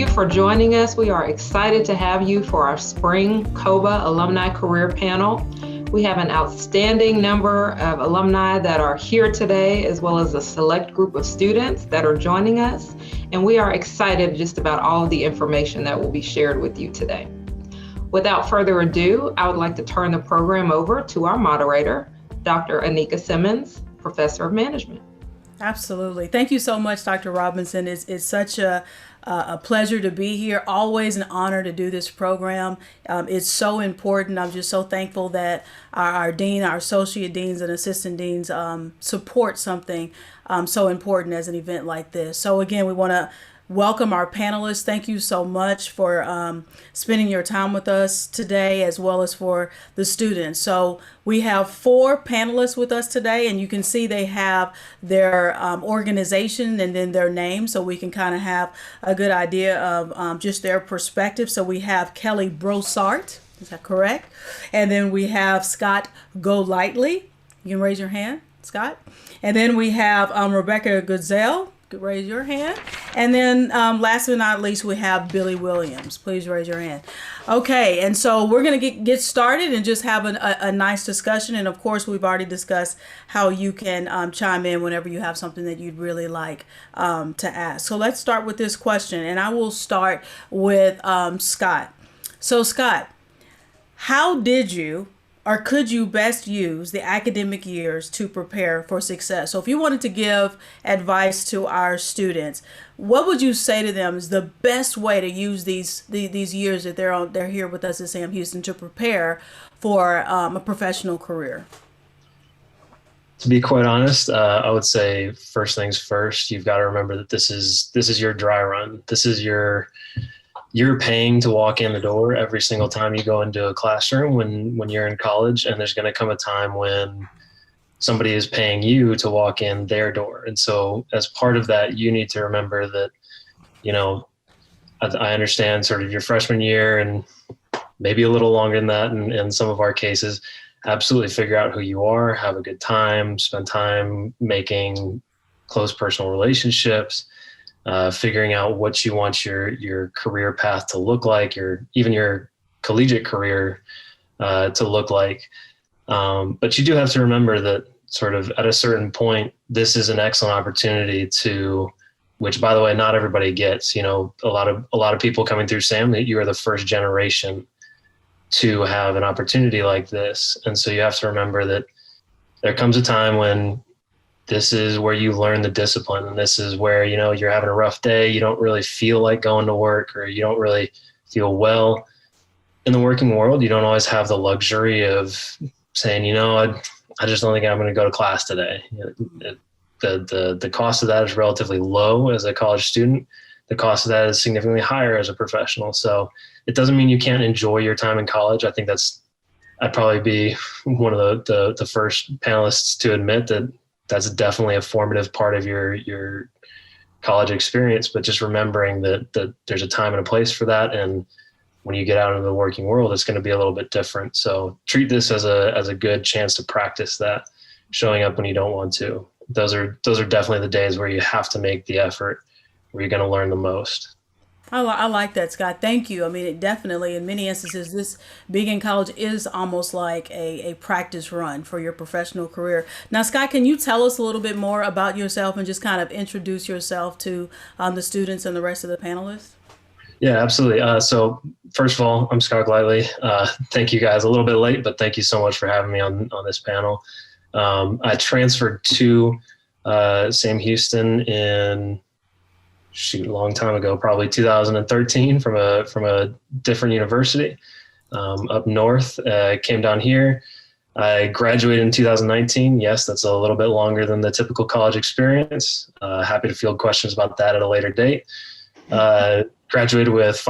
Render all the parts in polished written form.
you for joining us. We are excited to have you for our spring COBA Alumni Career Panel. We have an outstanding number of alumni that are here today, as well as a select group of students that are joining us. And we are excited just about all of the information that will be shared with you today. Without further ado, I would like to turn the program over to our moderator, Dr. Anika Simmons, Professor of Management. Absolutely. Thank you so much, Dr. Robinson. It's such a pleasure to be here. Always an honor to do this program. It's so important. I'm just so thankful that our dean, our associate deans and assistant deans support something so important as an event like this. So again, we want to welcome our panelists. Thank you so much for spending your time with us today, as well as for the students. So we have 4 panelists with us today, and you can see they have their organization and then their name, so we can kind of have a good idea of just their perspective. So we have Kellie Brossart, is that correct? And then we have Scott Golightly. You can raise your hand, Scott. And then we have Rebecca Goodsell. Raise your hand. And then last but not least, we have Billy Williams. Please raise your hand. Okay, and so we're going to get started and just have a nice discussion. And of course, we've already discussed how you can chime in whenever you have something that you'd really like to ask. So let's start with this question, and I will start with Scott. So Scott, how did you or could you best use the academic years to prepare for success? So if you wanted to give advice to our students, what would you say to them is the best way to use these years that they're here with us at Sam Houston to prepare for a professional career? To be quite honest, I would say first things first, you've got to remember that this is your dry run. This is you're paying to walk in the door every single time you go into a classroom when you're in college, and there's going to come a time when somebody is paying you to walk in their door. And so as part of that, you need to remember that, I understand sort of your freshman year and maybe a little longer than that in some of our cases, absolutely figure out who you are, have a good time, spend time making close personal relationships, figuring out what you want your career path to look like, even your collegiate career to look like. But you do have to remember that sort of at a certain point, this is an excellent opportunity which by the way, not everybody gets. A lot of people coming through SAM, that you are the first generation to have an opportunity like this. And so you have to remember that there comes a time when this is where you learn the discipline, and this is where, you're having a rough day. You don't really feel like going to work, or you don't really feel well. In the working world, you don't always have the luxury of saying, I just don't think I'm going to go to class today. The cost of that is relatively low as a college student. The cost of that is significantly higher as a professional. So it doesn't mean you can't enjoy your time in college. I think I'd probably be one of the first panelists to admit that that's definitely a formative part of your college experience, but just remembering that there's a time and a place for that. And when you get out into the working world, it's going to be a little bit different. So treat this as a good chance to practice that, showing up when you don't want to. Those are definitely the days where you have to make the effort, where you're going to learn the most. I like that, Scott. Thank you. I mean, it definitely, in many instances, this being in college is almost like a practice run for your professional career. Now, Scott, can you tell us a little bit more about yourself and just kind of introduce yourself to the students and the rest of the panelists? Yeah, absolutely. So first of all, I'm Scott Golightly. Thank you guys. A little bit late, but thank you so much for having me on this panel. I transferred to Sam Houston in a long time ago, probably 2013 from a different university up north. Came down here. I graduated in 2019. Yes, that's a little bit longer than the typical college experience. Happy to field questions about that at a later date. Graduated with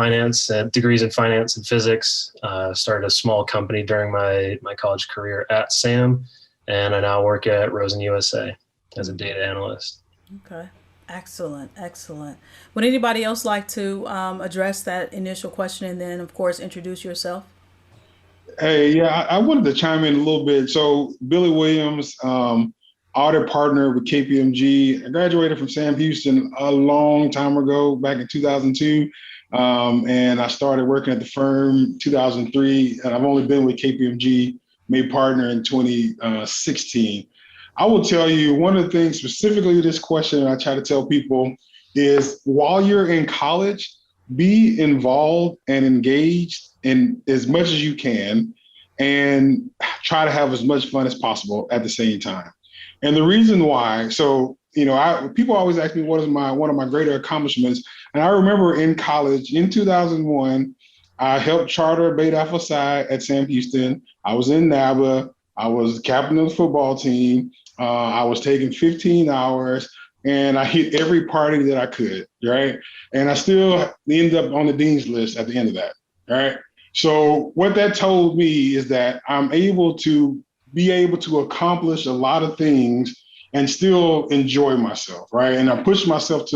degrees in finance and physics. Started a small company during my college career at SAM, and I now work at ROSEN USA as a data analyst. Okay. Excellent. Would anybody else like to address that initial question and then, of course, introduce yourself? Hey, yeah, I wanted to chime in a little bit. So Billy Williams, audit partner with KPMG. I graduated from Sam Houston a long time ago, back in 2002. And I started working at the firm 2003, and I've only been with KPMG, made partner in 2016. I will tell you one of the things specifically to this question I try to tell people is while you're in college, be involved and engaged in as much as you can and try to have as much fun as possible at the same time. And the reason why, so, people always ask me what is one of my greater accomplishments. And I remember in college in 2001, I helped charter Beta Alpha Psi at Sam Houston. I was in NABA. I was captain of the football team. I was taking 15 hours and I hit every party that I could, right? And I still ended up on the dean's list at the end of that, right? So what that told me is that I'm able to accomplish a lot of things and still enjoy myself, right? And I push myself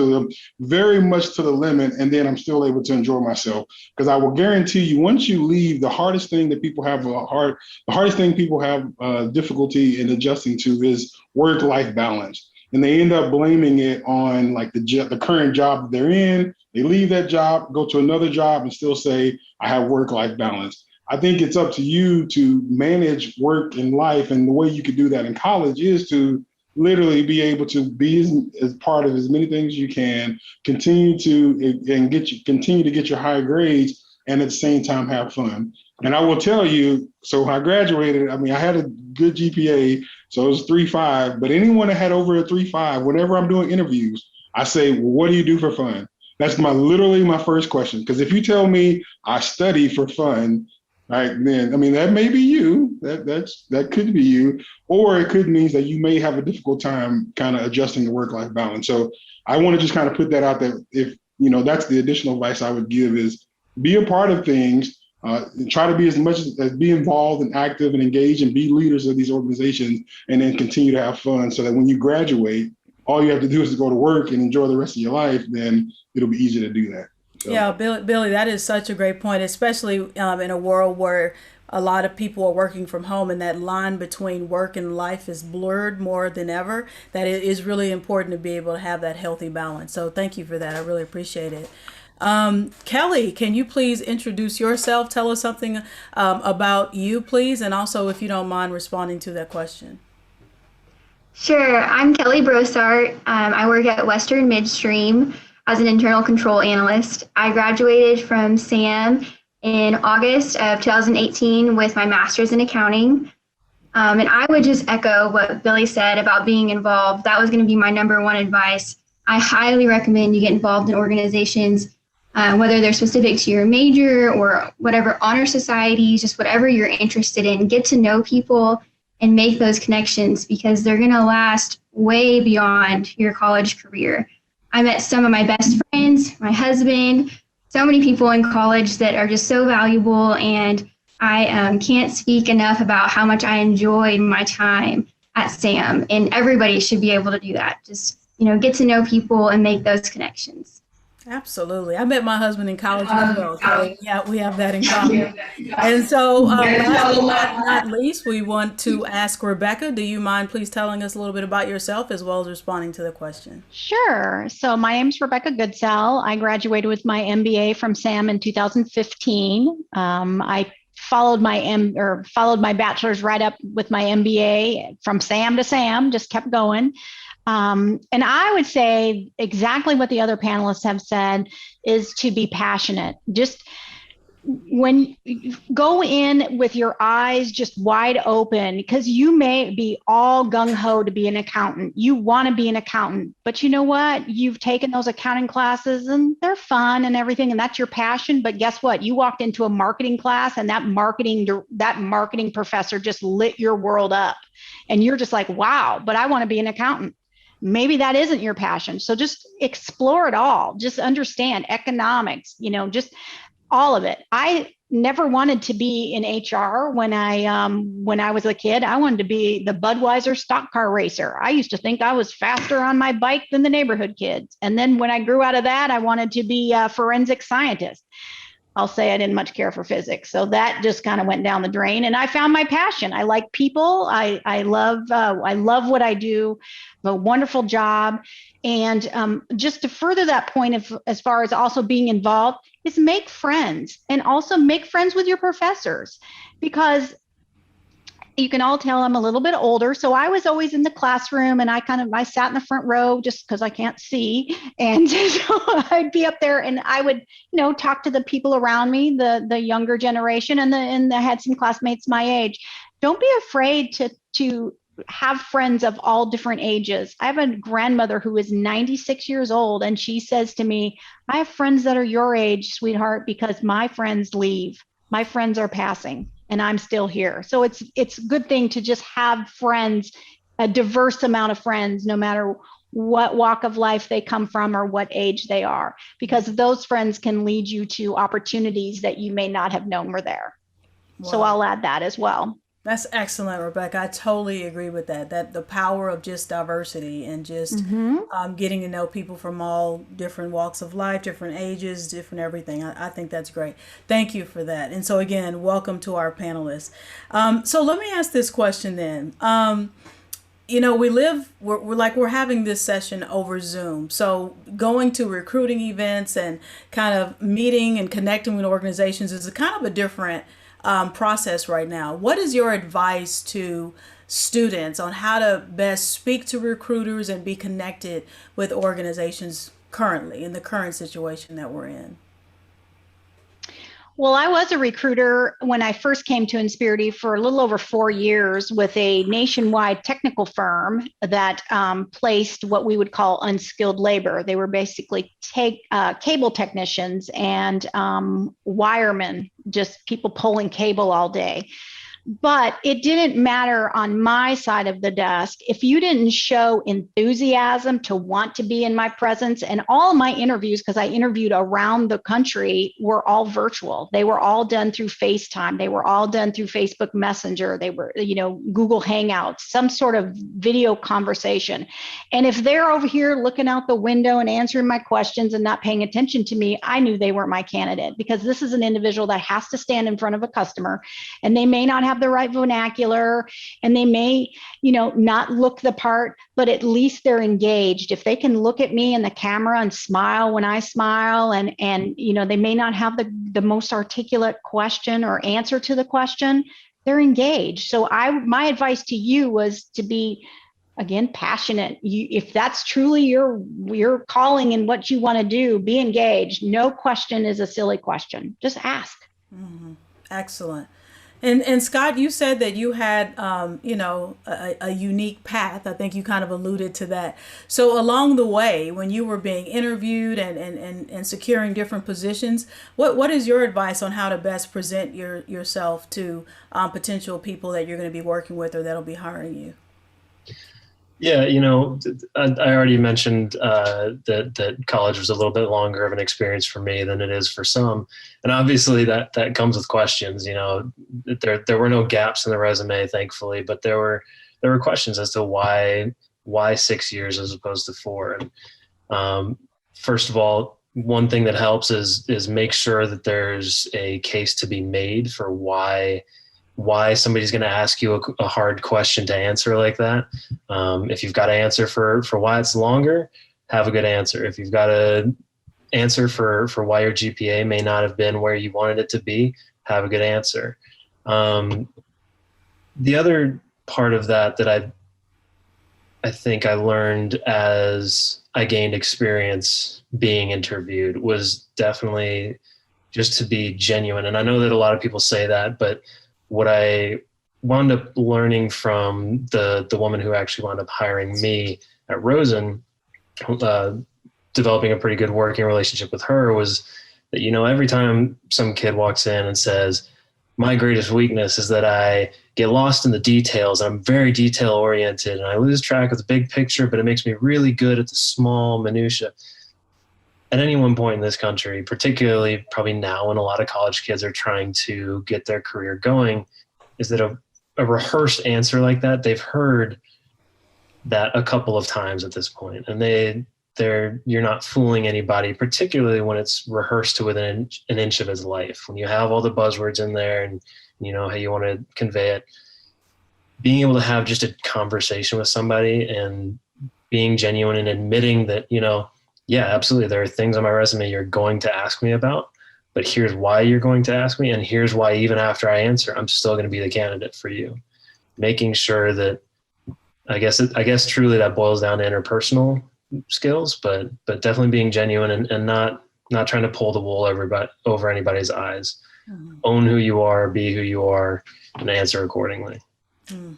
very much to the limit, and then I'm still able to enjoy myself. Because I will guarantee you, once you leave, the hardest thing people have difficulty in adjusting to is work-life balance. And they end up blaming it on like the current job that they're in. They leave that job, go to another job, and still say, I have work-life balance. I think it's up to you to manage work and life. And the way you could do that in college is to literally be able to be as part of as many things as you can, continue to get your high grades, and at the same time have fun. And I will tell you, so when I graduated, I had a good GPA, so it was 3.5, but anyone that had over a 3.5, whenever I'm doing interviews, I say, well, what do you do for fun? That's literally my first question. Because if you tell me I study for fun, right, then, that may be you, that could be you, or it could mean that you may have a difficult time kind of adjusting the work-life balance. So I want to just kind of put that out there. If, that's the additional advice I would give is be a part of things, try to be as be involved and active and engaged and be leaders of these organizations, and then continue to have fun so that when you graduate, all you have to do is to go to work and enjoy the rest of your life, then it'll be easy to do that. So. Yeah, Billy, that is such a great point, especially in a world where a lot of people are working from home and that line between work and life is blurred more than ever, that it is really important to be able to have that healthy balance. So thank you for that. I really appreciate it. Kellie, can you please introduce yourself? Tell us something about you, please, and also if you don't mind responding to that question. Sure. I'm Kellie Brossart. I work at Western Midstream as an internal control analyst. I graduated from SAM in August of 2018 with my master's in accounting. And I would just echo what Billy said about being involved. That was going to be my number one advice. I highly recommend you get involved in organizations, whether they're specific to your major or whatever honor societies, just whatever you're interested in. Get to know people and make those connections because they're going to last way beyond your college career. I met some of my best friends, my husband, so many people in college that are just so valuable, and I can't speak enough about how much I enjoyed my time at SAM, and everybody should be able to do that. Just, get to know people and make those connections. Absolutely. I met my husband in college as well. So yeah, we have that in common. And so last but not least, we want to ask Rebecca, do you mind please telling us a little bit about yourself as well as responding to the question? Sure. So my name's Rebecca Goodsell. I graduated with my MBA from SAM in 2015. I followed my bachelor's right up with my MBA from SAM to SAM, just kept going. And I would say exactly what the other panelists have said is to be passionate. Just when you go in with your eyes just wide open, because you may be all gung-ho to be an accountant. You want to be an accountant, but you know what? You've taken those accounting classes and they're fun and everything, and that's your passion. But guess what? You walked into a marketing class and that marketing professor just lit your world up. And you're just like, wow, but I want to be an accountant. Maybe that isn't your passion. So just explore it all. Just understand economics, just all of it. I never wanted to be in HR when I was a kid. I wanted to be the Budweiser stock car racer. I used to think I was faster on my bike than the neighborhood kids. And then when I grew out of that, I wanted to be a forensic scientist. I'll say I didn't much care for physics. So that just kind of went down the drain, and I found my passion. I like people. I love what I do. I have a wonderful job. And just to further that point of, as far as also being involved, is make friends, and also make friends with your professors, because you can all tell I'm a little bit older. So I was always in the classroom, and I sat in the front row just because I can't see. And so I'd be up there, and I would, talk to the people around me, the younger generation, and I had some classmates my age. Don't be afraid to have friends of all different ages. I have a grandmother who is 96 years old, and she says to me, I have friends that are your age, sweetheart, because my friends leave. My friends are passing, and I'm still here. So it's a good thing to just have friends, a diverse amount of friends, no matter what walk of life they come from or what age they are, because those friends can lead you to opportunities that you may not have known were there. Wow. So I'll add that as well. That's excellent, Rebecca. I totally agree with that the power of just diversity and just getting to know people from all different walks of life, different ages, different everything. I think that's great. Thank you for that. And so again, welcome to our panelists. So let me ask this question then. We're having this session over Zoom. So going to recruiting events and kind of meeting and connecting with organizations is a kind of a different process right now. What is your advice to students on how to best speak to recruiters and be connected with organizations currently in the current situation that we're in? Well, I was a recruiter when I first came to Insperity for a little over 4 years with a nationwide technical firm that placed what we would call unskilled labor. They were basically cable technicians and wiremen, just people pulling cable all day. But it didn't matter on my side of the desk if you didn't show enthusiasm to want to be in my presence. And all my interviews, because I interviewed around the country, were all virtual. They were all done through FaceTime. They were all done through Facebook Messenger. They were, Google Hangouts, some sort of video conversation. And if they're over here looking out the window and answering my questions and not paying attention to me, I knew they weren't my candidate, because this is an individual that has to stand in front of a customer, and they may not have the right vernacular, and they may, not look the part, but at least they're engaged. If they can look at me in the camera and smile when I smile, and they may not have the most articulate question or answer to the question, they're engaged. So my advice to you was to be, again, passionate. If that's truly your calling and what you want to do, be engaged. No question is a silly question. Just ask. Mm-hmm. Excellent. And Scott, you said that you had, a unique path. I think you kind of alluded to that. So along the way, when you were being interviewed and securing different positions, what is your advice on how to best present yourself to potential people that you're going to be working with or that'll be hiring you? Yeah, I already mentioned that college was a little bit longer of an experience for me than it is for some, and obviously that comes with questions. There were no gaps in the resume, thankfully, but there were questions as to why 6 years as opposed to 4. And first of all, one thing that helps is make sure that there's a case to be made for why somebody's going to ask you a hard question to answer like that. If you've got an answer for why it's longer, have a good answer. If you've got an answer for why your GPA may not have been where you wanted it to be, have a good answer. The other part of that I think I learned as I gained experience being interviewed was definitely just to be genuine. And I know that a lot of people say that, but what I wound up learning from the woman who actually wound up hiring me at ROSEN, developing a pretty good working relationship with her, was that, every time some kid walks in and says, my greatest weakness is that I get lost in the details. I'm very detail oriented and I lose track of the big picture, but it makes me really good at the small minutia. At any one point in this country, particularly probably now when a lot of college kids are trying to get their career going, is that a rehearsed answer like that, they've heard that a couple of times at this point, and you're not fooling anybody, particularly when it's rehearsed to within an inch of his life. When you have all the buzzwords in there and you know how you want to convey it, being able to have just a conversation with somebody and being genuine and admitting that, you know, yeah, absolutely, there are things on my resume you're going to ask me about, but here's why you're going to ask me, and here's why even after I answer, I'm still going to be the candidate for you. Making sure that, I guess truly that boils down to interpersonal skills, but definitely being genuine and not trying to pull the wool over anybody's eyes. Mm-hmm. Own who you are, be who you are, and answer accordingly.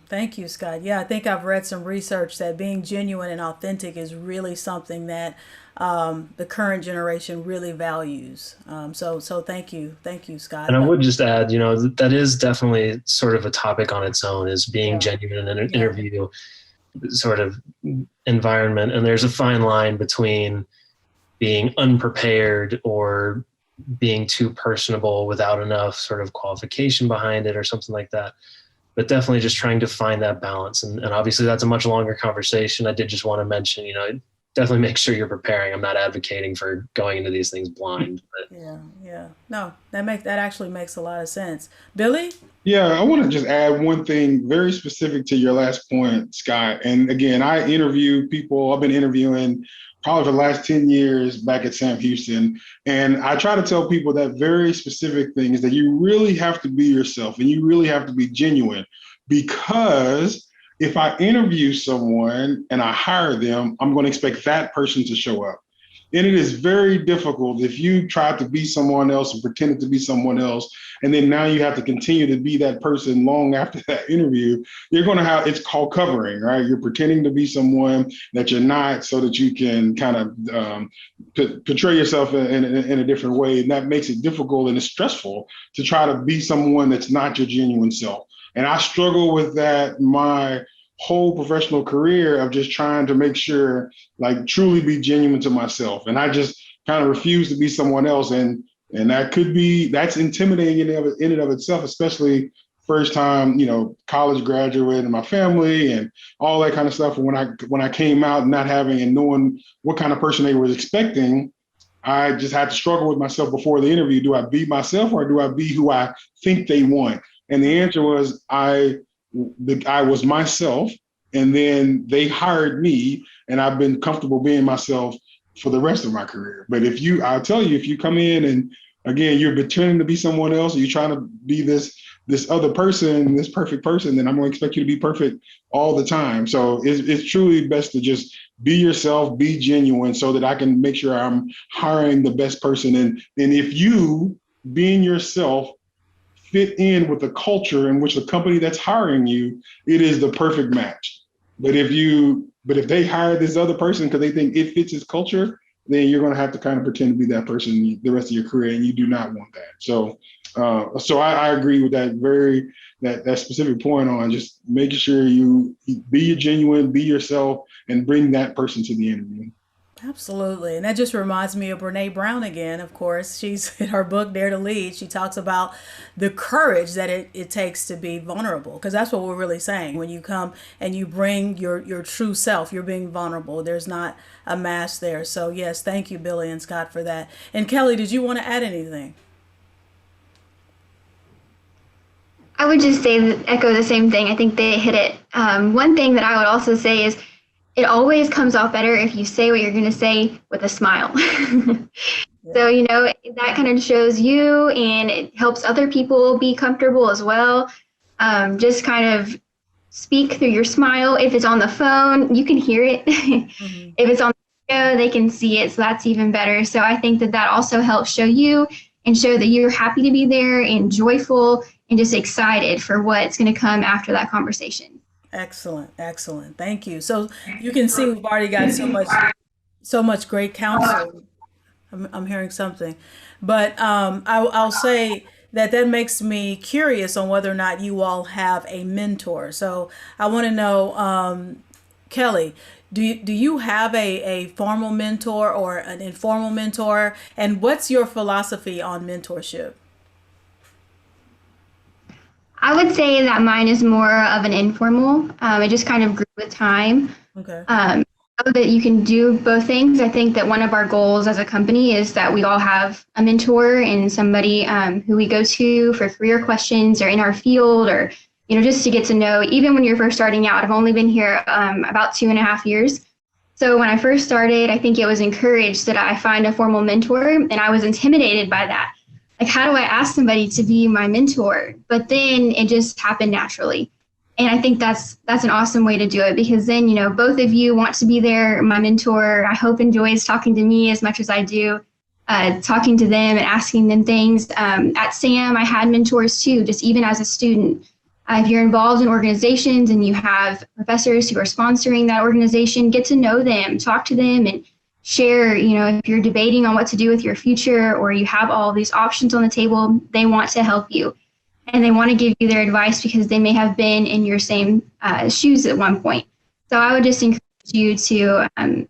Thank you, Scott. Yeah, I think I've read some research that being genuine and authentic is really something that the current generation really values. So thank you, Scott. And I would just add, you know, that is definitely sort of a topic on its own, is being genuine in an interview sort of environment. And there's a fine line between being unprepared or being too personable without enough sort of qualification behind it or something like that. But definitely just trying to find that balance. And obviously that's a much longer conversation. I did just want to mention, you know, definitely make sure you're preparing. I'm not advocating for going into these things blind. But. Yeah. No, that actually makes a lot of sense. Billy? Yeah, I want to just add one thing very specific to your last point, Scott. And again, I interview people. I've been interviewing probably for the last 10 years back at Sam Houston. And I try to tell people that very specific thing is that you really have to be yourself and you really have to be genuine, because if I interview someone and I hire them, I'm going to expect that person to show up. And it is very difficult if you try to be someone else and pretend to be someone else, and then now you have to continue to be that person long after that interview. You're going to have, it's called covering, right? You're pretending to be someone that you're not so that you can kind of portray yourself in a different way. And that makes it difficult and it's stressful to try to be someone that's not your genuine self. And I struggle with that my whole professional career of just trying to make sure, like, truly be genuine to myself. And I just kind of refuse to be someone else. And that's intimidating in and of itself, especially first time, you know, college graduate and my family and all that kind of stuff. And when I came out not having and knowing what kind of person they were expecting, I just had to struggle with myself before the interview. Do I be myself or do I be who I think they want? And the answer was I was myself, and then they hired me, and I've been comfortable being myself for the rest of my career. But I'll tell you, if you come in and again, you're pretending to be someone else, or you're trying to be this other person, this perfect person, then I'm going to expect you to be perfect all the time. So it's truly best to just be yourself, be genuine, so that I can make sure I'm hiring the best person. And if you being yourself fit in with the culture in which the company that's hiring you, it is the perfect match. But if they hire this other person because they think it fits his culture, then you're going to have to kind of pretend to be that person the rest of your career, and you do not want that. So I agree with that specific point on just making sure you be genuine, be yourself, and bring that person to the interview. Absolutely. And that just reminds me of Brene Brown again, of course. She's in her book, Dare to Lead. She talks about the courage that it takes to be vulnerable, because that's what we're really saying. When you come and you bring your true self, you're being vulnerable. There's not a mask there. So yes, thank you, Billy and Scott, for that. And Kellie, did you want to add anything? I would just echo the same thing. I think they hit it. One thing that I would also say is it always comes off better if you say what you're going to say with a smile. So, you know, that kind of shows you, and it helps other people be comfortable as well. Just kind of speak through your smile. If it's on the phone, you can hear it. Mm-hmm. If it's on the video, they can see it. So that's even better. So I think that also helps show you and show that you're happy to be there and joyful and just excited for what's going to come after that conversation. Excellent. Thank you. So you can see we've already got so much great counsel. I'm hearing something, but I'll say that makes me curious on whether or not you all have a mentor. So I want to know, Kellie, do you have a formal mentor or an informal mentor, and what's your philosophy on mentorship? I would say that mine is more of an informal. It just kind of grew with time. Okay. love that you can do both things. I think that one of our goals as a company is that we all have a mentor and somebody who we go to for career questions or in our field, or just to get to know. Even when you're first starting out, I've only been here about 2.5 years. So when I first started, I think it was encouraged that I find a formal mentor, and I was intimidated by that. Like, how do I ask somebody to be my mentor? But then it just happened naturally. And I think that's an awesome way to do it, because then, both of you want to be there. My mentor, I hope, enjoys talking to me as much as I do, talking to them and asking them things. At SAM, I had mentors too, just even as a student. If you're involved in organizations and you have professors who are sponsoring that organization, get to know them, talk to them, and share. If you're debating on what to do with your future, or you have all these options on the table, they want to help you. And they want to give you their advice because they may have been in your same shoes at one point. So I would just encourage you to,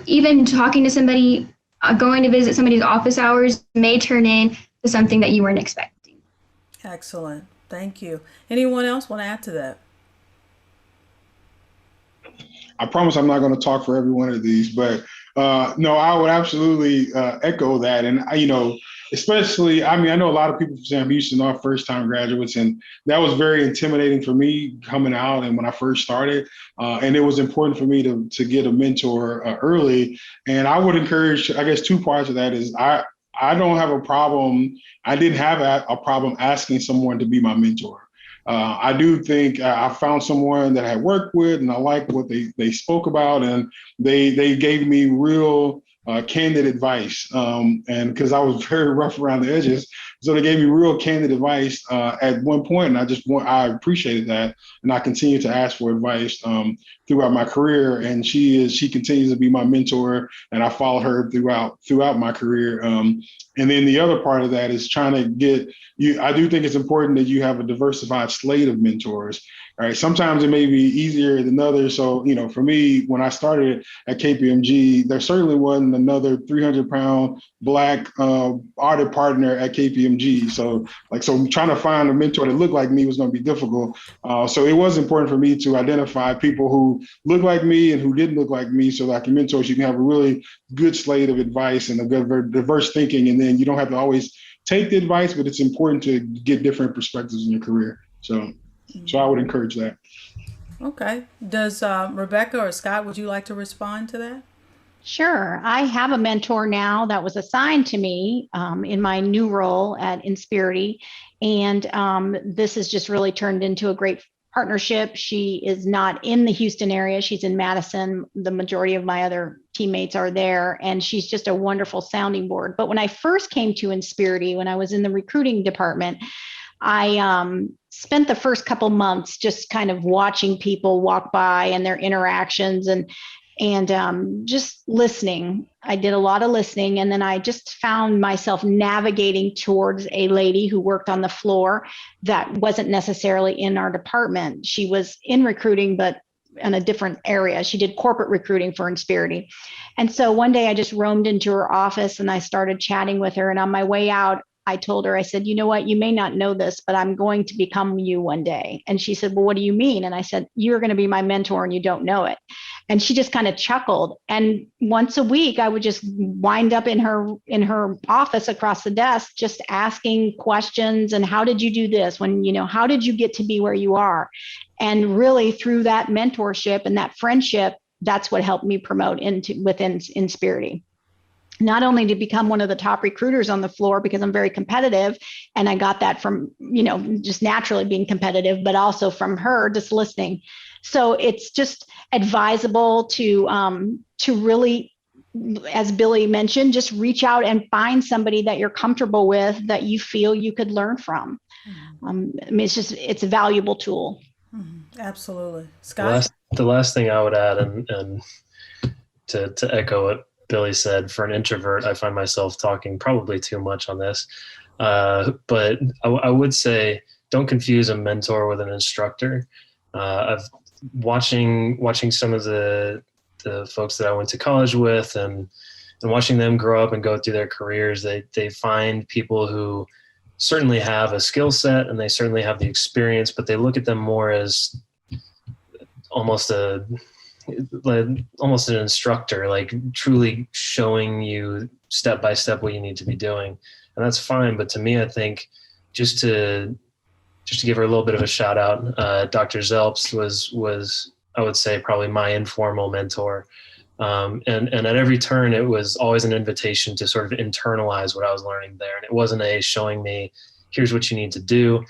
even talking to somebody, going to visit somebody's office hours may turn into something that you weren't expecting. Excellent. Thank you. Anyone else want to add to that? I promise I'm not going to talk for every one of these, but no, I would absolutely echo that. And, especially, I know a lot of people from Sam Houston are first-time graduates, and that was very intimidating for me coming out and when I first started. And it was important for me to get a mentor early. And I would encourage, I guess, two parts of that is I don't have a problem. I didn't have a problem asking someone to be my mentor. I do think I found someone that I had worked with, and I liked what they spoke about, and they gave me real candid advice. And because I was very rough around the edges, so they gave me real candid advice at one point, and I appreciated that, and I continue to ask for advice throughout my career. And she continues to be my mentor, and I followed her throughout my career. And then the other part of that is trying to get you. I do think it's important that you have a diversified slate of mentors. All right. Sometimes it may be easier than others. So, for me, when I started at KPMG, there certainly wasn't another 300-pound Black audit partner at KPMG. So trying to find a mentor that looked like me was going to be difficult. So it was important for me to identify people who look like me and who didn't look like me, so that I can mentor. So you can have a really good slate of advice and a good diverse thinking. And then you don't have to always take the advice, but it's important to get different perspectives in your career. So I would encourage that. Okay. Does Rebecca or Scott, would you like to respond to that? Sure. I have a mentor now that was assigned to me in my new role at Insperity. And this has just really turned into a great partnership. She is not in the Houston area. She's in Madison. The majority of my other teammates are there, and she's just a wonderful sounding board. But when I first came to Insperity, when I was in the recruiting department, I spent the first couple months just kind of watching people walk by and their interactions and just listening. I did a lot of listening, and then I just found myself navigating towards a lady who worked on the floor that wasn't necessarily in our department. She was in recruiting, but in a different area. She did corporate recruiting for Insperity. And so one day I just roamed into her office and I started chatting with her. And on my way out, I told her, I said, you know what, you may not know this, but I'm going to become you one day. And she said, well, what do you mean? And I said, you're going to be my mentor and you don't know it. And she just kind of chuckled. And once a week, I would just wind up in her office across the desk, just asking questions. And how did you do this? How did you get to be where you are? And really through that mentorship and that friendship, that's what helped me promote within Insperity. Not only to become one of the top recruiters on the floor because I'm very competitive, and I got that from, just naturally being competitive, but also from her just listening. So it's just advisable to really, as Billy mentioned, just reach out and find somebody that you're comfortable with, that you feel you could learn from. It's a valuable tool. Absolutely. Scott? The last thing I would add, and to echo it, Billy said, for an introvert, I find myself talking probably too much on this. But I would say, don't confuse a mentor with an instructor. I've watching some of the folks that I went to college with and watching them grow up and go through their careers, they find people who certainly have a skill set and they certainly have the experience, but they look at them more as almost like almost an instructor, like truly showing you step by step what you need to be doing. And that's fine. But to me, I think just to give her a little bit of a shout out, Dr. Zelps was, I would say, probably my informal mentor. And at every turn, it was always an invitation to sort of internalize what I was learning there. And it wasn't showing me, here's what you need to do.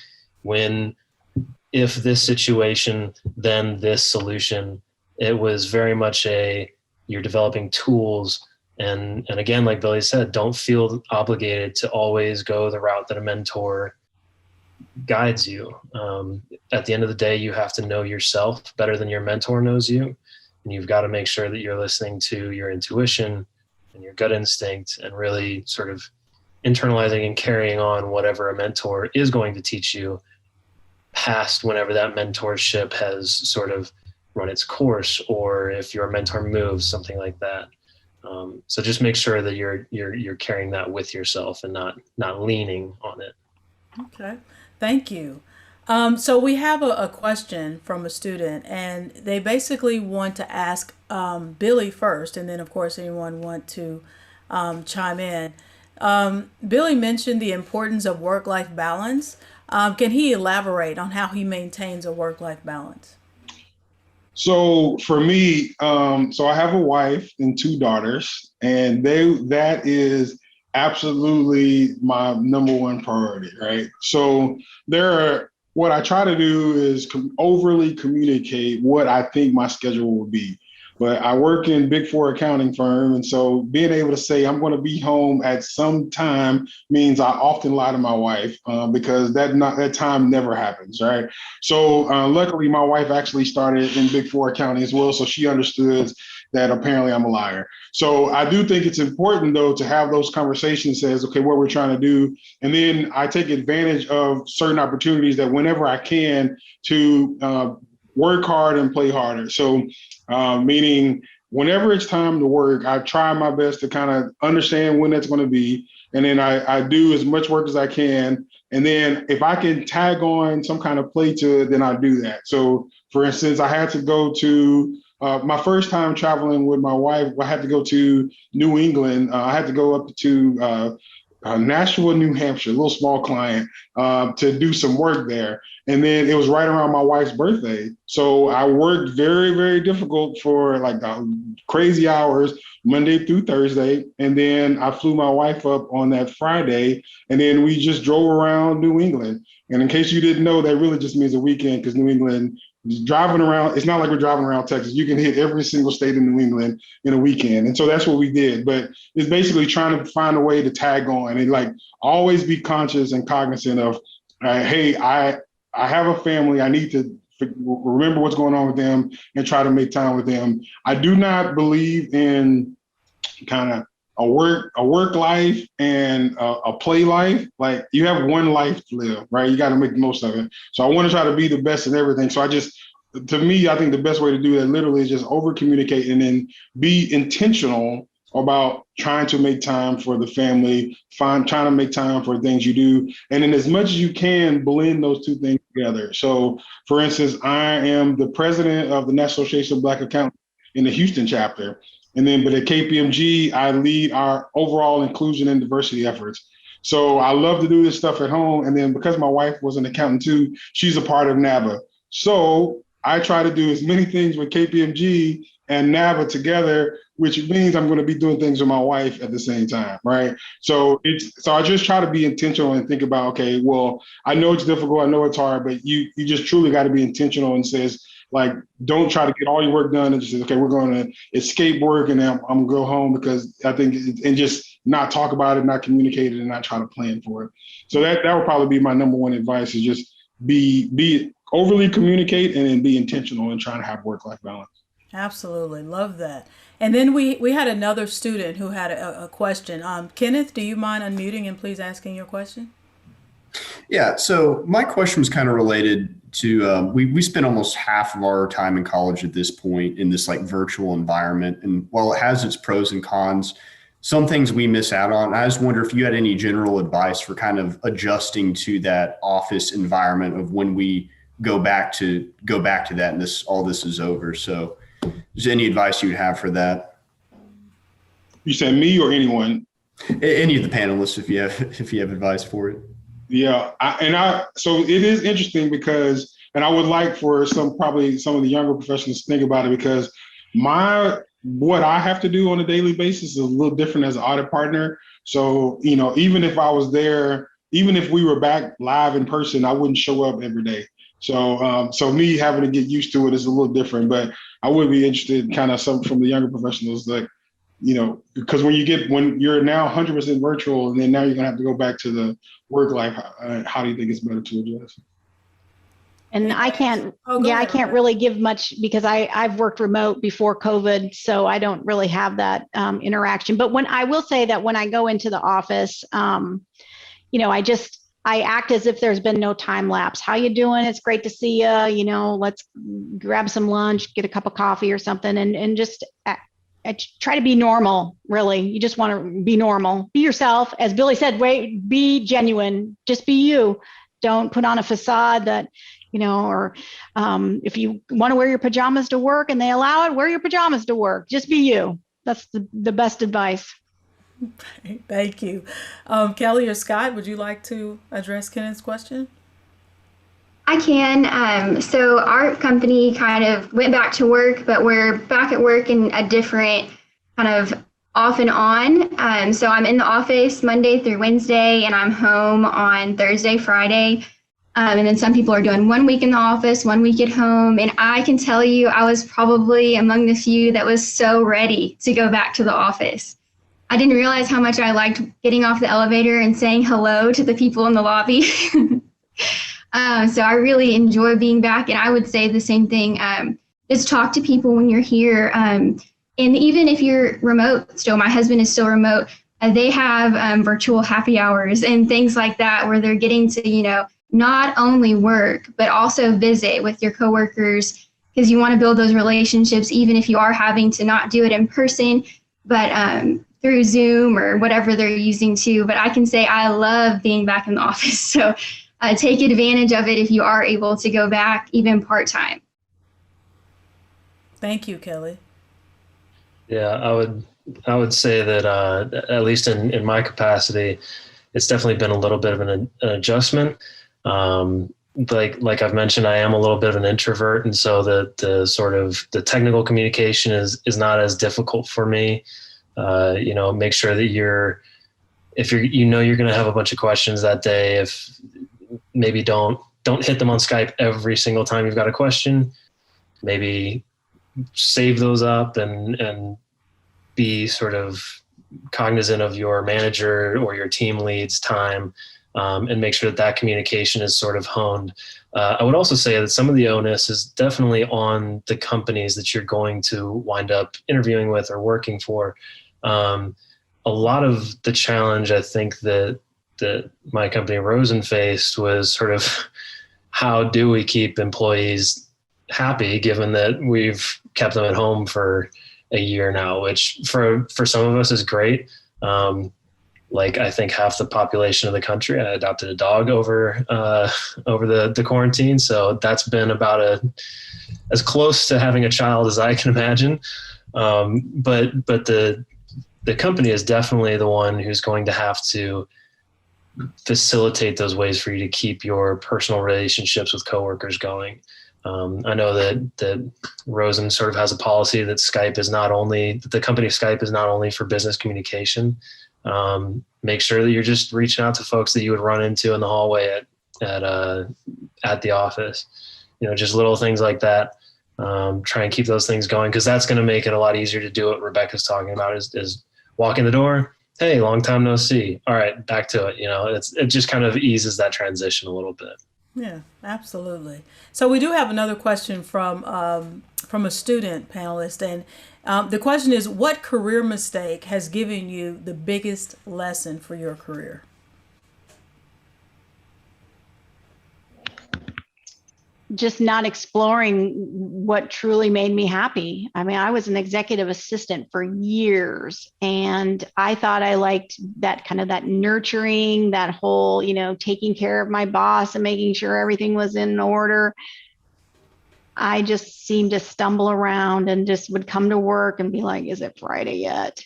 If this situation, then this solution. It was very much you're developing tools. And again, like Billy said, don't feel obligated to always go the route that a mentor guides you. At the end of the day, you have to know yourself better than your mentor knows you. And you've got to make sure that you're listening to your intuition and your gut instinct and really sort of internalizing and carrying on whatever a mentor is going to teach you past whenever that mentorship has sort of run its course, or if your mentor moves, something like that. So just make sure that you're carrying that with yourself and not leaning on it. Okay, thank you. So we have a question from a student, and they basically want to ask Billy first, and then of course anyone want to chime in. Billy mentioned the importance of work-life balance. Can he elaborate on how he maintains a work-life balance? So for me, so I have a wife and 2 daughters, and that is absolutely my number one priority, right? So what I try to do is overly communicate what I think my schedule will be. But I work in Big 4 accounting firm, and so being able to say I'm going to be home at some time means I often lie to my wife because that time never happens, right? So luckily, my wife actually started in Big 4 accounting as well, so she understood that apparently I'm a liar. So I do think it's important, though, to have those conversations, says, okay, what we're trying to do. And then I take advantage of certain opportunities that whenever I can to work hard and play harder. So meaning whenever it's time to work, I try my best to kind of understand when that's going to be. And then I do as much work as I can. And then if I can tag on some kind of play to it, then I do that. So for instance, I had to go to my first time traveling with my wife, I had to go to New England. I had to go up to Nashua, New Hampshire, a little small client, to do some work there. And then it was right around my wife's birthday. So I worked very, very difficult for like crazy hours, Monday through Thursday. And then I flew my wife up on that Friday, and then we just drove around New England. And in case you didn't know, that really just means a weekend, because New England, driving around, it's not like we're driving around Texas. You can hit every single state in New England in a weekend. And so that's what we did. But it's basically trying to find a way to tag on and like always be conscious and cognizant of, hey, I have a family. I need to remember what's going on with them and try to make time with them. I do not believe in kind of a work life and a play life. Like, you have one life to live, right? You got to make the most of it. So I want to try to be the best in everything. So to me, I think the best way to do that literally is just over communicate and then be intentional about trying to make time for the family, trying to make time for things you do. And then as much as you can, blend those two things together. So for instance, I am the president of the National Association of Black Accountants in the Houston chapter. But at KPMG, I lead our overall inclusion and diversity efforts. So I love to do this stuff at home. And then because my wife was an accountant too, she's a part of NABA. So I try to do as many things with KPMG and NABA together, which means I'm going to be doing things with my wife at the same time, right? So I just try to be intentional and think about, okay, well, I know it's difficult, I know it's hard, but you just truly got to be intentional and says, like, don't try to get all your work done and just say, okay, we're going to escape work and then I'm going to go home, because I think, and just not talk about it, not communicate it, and not try to plan for it. So that would probably be my number one advice, is just be overly communicate and then be intentional in trying to have work-life balance. Absolutely. Love that. And then we had another student who had a question. Kenneth, do you mind unmuting and please asking your question? Yeah, so my question was kind of related to, we spent almost half of our time in college at this point in this like virtual environment. And while it has its pros and cons, some things we miss out on. I just wonder if you had any general advice for kind of adjusting to that office environment of when we go back to that and all this is over. So Is there any advice you'd have for that? You said me or anyone? Any of the panelists, if you have advice for it. Yeah, so it is interesting because, and I would like for probably some of the younger professionals to think about it, because what I have to do on a daily basis is a little different as an audit partner. So, even if I was there, even if we were back live in person, I wouldn't show up every day. So me having to get used to it is a little different, but I would be interested in kind of some from the younger professionals, like, because when you're now 100% virtual, and then now you're gonna have to go back to the work life, how do you think it's better to adjust? And I can't really give much because I've worked remote before COVID, so I don't really have that interaction. But I will say that when I go into the office, I act as if there's been no time lapse. How you doing? It's great to see you. Let's grab some lunch, get a cup of coffee or something, and just I try to be normal. Really, you just want to be normal, be yourself. As Billy said, be genuine. Just be you. Don't put on a facade that. Or if you want to wear your pajamas to work and they allow it, wear your pajamas to work. Just be you. That's the best advice. Thank you. Kellie or Scott, would you like to address Kenneth's question? I can. So our company kind of went back to work, but we're back at work in a different kind of off and on. So I'm in the office Monday through Wednesday, and I'm home on Thursday, Friday. And then some people are doing 1 week in the office, 1 week at home. And I can tell you, I was probably among the few that was so ready to go back to the office. I didn't realize how much I liked getting off the elevator and saying hello to the people in the lobby. So I really enjoy being back. And I would say the same thing. Just talk to people when you're here. And even if you're remote, still, my husband is still remote. They have virtual happy hours and things like that, where they're getting to, not only work, but also visit with your coworkers, because you want to build those relationships, even if you are having to not do it in person, but through Zoom or whatever they're using too. But I can say I love being back in the office. So take advantage of it if you are able to go back, even part-time. Thank you, Kellie. Yeah, I would say that at least in my capacity, it's definitely been a little bit of an adjustment. Like I've mentioned, I am a little bit of an introvert, and so the sort of the technical communication is not as difficult for me. Make sure that if you're going to have a bunch of questions that day, if maybe don't hit them on Skype every single time you've got a question. Maybe save those up and be sort of cognizant of your manager or your team lead's time. And make sure that communication is sort of honed. I would also say that some of the onus is definitely on the companies that you're going to wind up interviewing with or working for. A lot of the challenge I think that my company ROSEN faced was sort of how do we keep employees happy, given that we've kept them at home for a year now, which for some of us is great. Like I think half the population of the country, I adopted a dog over the quarantine. So that's been about as close to having a child as I can imagine. But the company is definitely the one who's going to have to facilitate those ways for you to keep your personal relationships with coworkers going. I know that ROSEN sort of has a policy that the company Skype is not only for business communication. Make sure that you're just reaching out to folks that you would run into in the hallway at the office, just little things like that. Try and keep those things going, because that's going to make it a lot easier to do what Rebecca's talking about is walk in the door. Hey, long time no see. All right, back to it. It just kind of eases that transition a little bit. Yeah, absolutely. So we do have another question from a student panelist, and the question is, what career mistake has given you the biggest lesson for your career? Just not exploring what truly made me happy. I mean, I was an executive assistant for years, and I thought I liked that kind of that nurturing, that whole, taking care of my boss and making sure everything was in order. I just seemed to stumble around and just would come to work and be like, is it Friday yet?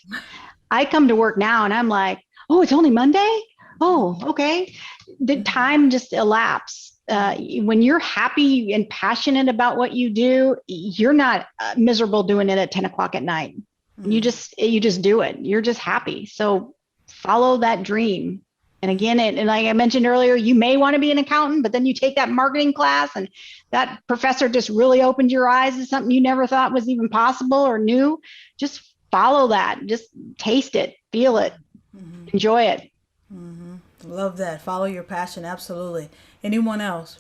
I come to work now and I'm like, oh, it's only Monday? Oh, okay. The time just elapsed. When you're happy and passionate about what you do, you're not miserable doing it at 10 o'clock at night. You just do it. You're just happy. So follow that dream. And again, and like I mentioned earlier, you may want to be an accountant, but then you take that marketing class and that professor just really opened your eyes to something you never thought was even possible or new. Just follow that. Just taste it, feel it, enjoy it. Love that. Follow your passion. Absolutely. Anyone else?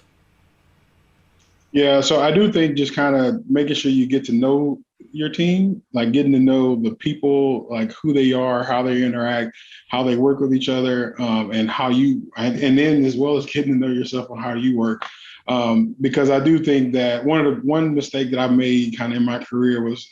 Yeah, so I do think just kind of making sure you get to know your team, like getting to know the people, like who they are, how they interact, how they work with each other, and how you, and then as well as getting to know yourself on how you work. Because I do think that one mistake that I made kind of in my career was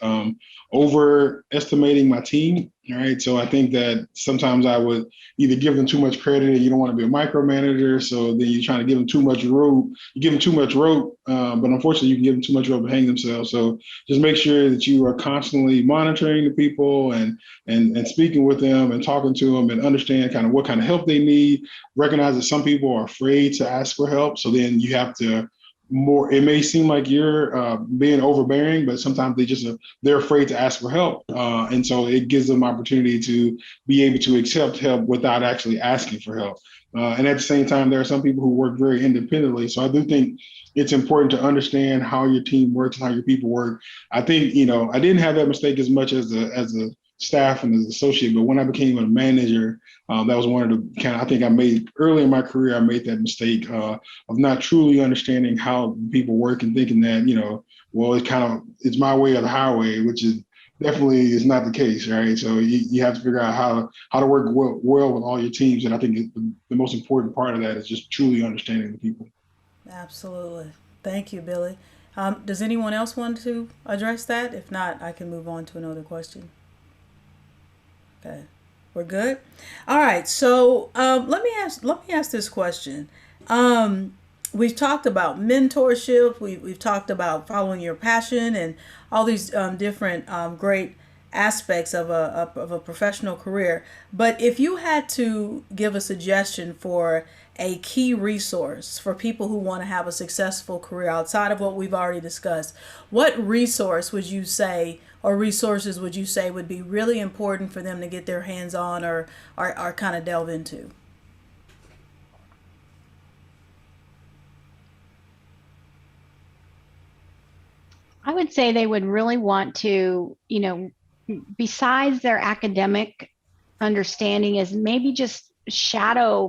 overestimating my team. Right. So I think that sometimes I would either give them too much credit and you don't want to be a micromanager. So then you're trying to give them too much rope. You give them too much rope, but unfortunately you can give them too much rope to hang themselves. So just make sure that you are constantly monitoring the people and speaking with them and talking to them and understand kind of what kind of help they need. Recognize that some people are afraid to ask for help. So then you have to it may seem like you're being overbearing, but sometimes they're afraid to ask for help. And so it gives them opportunity to be able to accept help without actually asking for help. And at the same time, there are some people who work very independently. So I do think it's important to understand how your team works and how your people work. I think, I didn't have that mistake as much as a staff and as an associate, but when I became a manager, that was one of the I think I made early in my career, I made that mistake of not truly understanding how people work and thinking that, well, it's my way or the highway, which is definitely is not the case, right? So you have to figure out how to work well with all your teams. And I think the most important part of that is just truly understanding the people. Absolutely. Thank you, Billy. Does anyone else want to address that? If not, I can move on to another question. Okay. We're good. All right. So let me ask this question. We've talked about mentorship. We've talked about following your passion and all these different great aspects of a professional career. But if you had to give a suggestion for a key resource for people who want to have a successful career outside of what we've already discussed, what resource would you say, or resources would you say would be really important for them to get their hands on or kind of delve into? I would say they would really want to, besides their academic understanding, is maybe just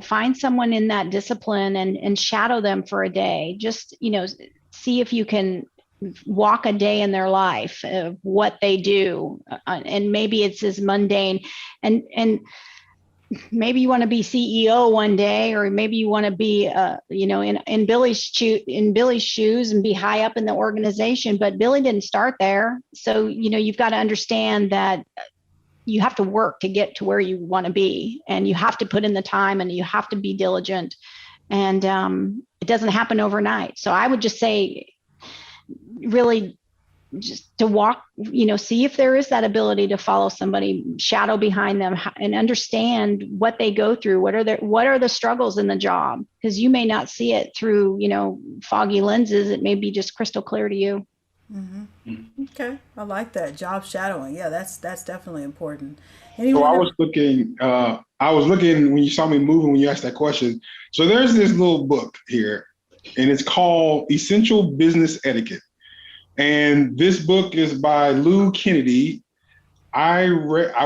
find someone in that discipline and shadow them for a day. Just, see if you can walk a day in their life of what they do. And maybe it's as mundane and maybe you want to be CEO one day, or maybe you want to be, in Billy's shoes and be high up in the organization, but Billy didn't start there. So, you've got to understand that you have to work to get to where you want to be, and you have to put in the time and you have to be diligent, and it doesn't happen overnight. So I would just say, really just to walk, see if there is that ability to follow somebody, shadow behind them, and understand what they go through. What are the struggles in the job? Because you may not see it through, foggy lenses. It may be just crystal clear to you. Mm-hmm. Okay, I like that. Job shadowing. Yeah, that's definitely important. So I was looking when you saw me moving when you asked that question. So there's this little book here, and it's called Essential Business Etiquette. And this book is by Lou Kennedy. I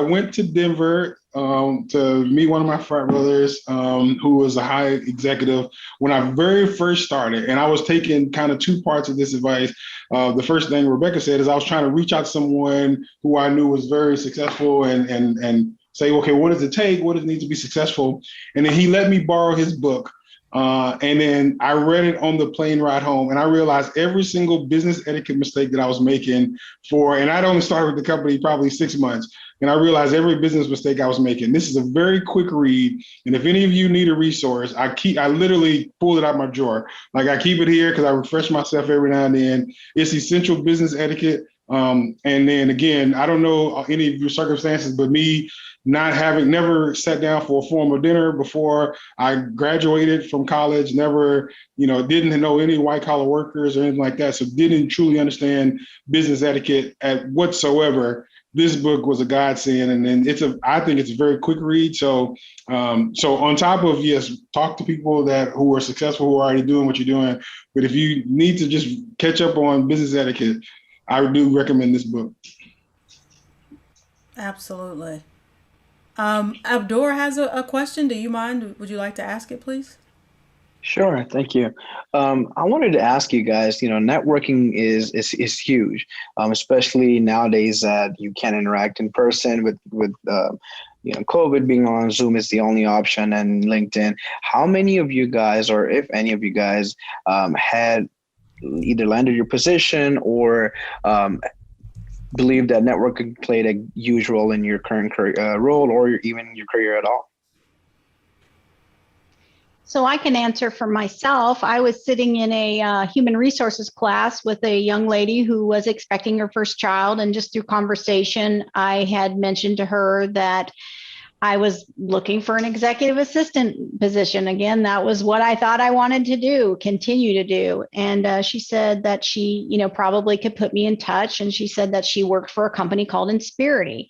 went to Denver to meet one of my frat brothers who was a high executive when I very first started. And I was taking kind of two parts of this advice. The first thing Rebecca said is I was trying to reach out to someone who I knew was very successful and say, okay, what does it take? What does it need to be successful? And then he let me borrow his book. And then I read it on the plane ride home, and I realized every single business etiquette mistake that I was making and I'd only started with the company probably 6 months. And I realized every business mistake I was making. This is a very quick read. And if any of you need a resource, I literally pulled it out my drawer. Like I keep it here because I refresh myself every now and then. It's Essential Business Etiquette. And then again, I don't know any of your circumstances, but me never sat down for a formal dinner before I graduated from college, never, didn't know any white collar workers or anything like that. So didn't truly understand business etiquette whatsoever. This book was a godsend, and then I think it's a very quick read. So on top of, yes, talk to people who are successful, who are already doing what you're doing. But if you need to just catch up on business etiquette, I do recommend this book. Absolutely. Abdur has a question. Do you mind? Would you like to ask it, please? Sure, thank you. I wanted to ask you guys, networking is huge, especially nowadays that you can't interact in person with COVID being on Zoom is the only option, and LinkedIn. How many of you guys, or if any of you guys, had either landed your position or believe that networking played a huge role in your current career, role, or even your career at all? So I can answer for myself. I was sitting in a human resources class with a young lady who was expecting her first child, and just through conversation, I had mentioned to her that I was looking for an executive assistant position. Again, that was what I thought I wanted to do, continue to do. And she said that she, probably could put me in touch. And she said that she worked for a company called Insperity.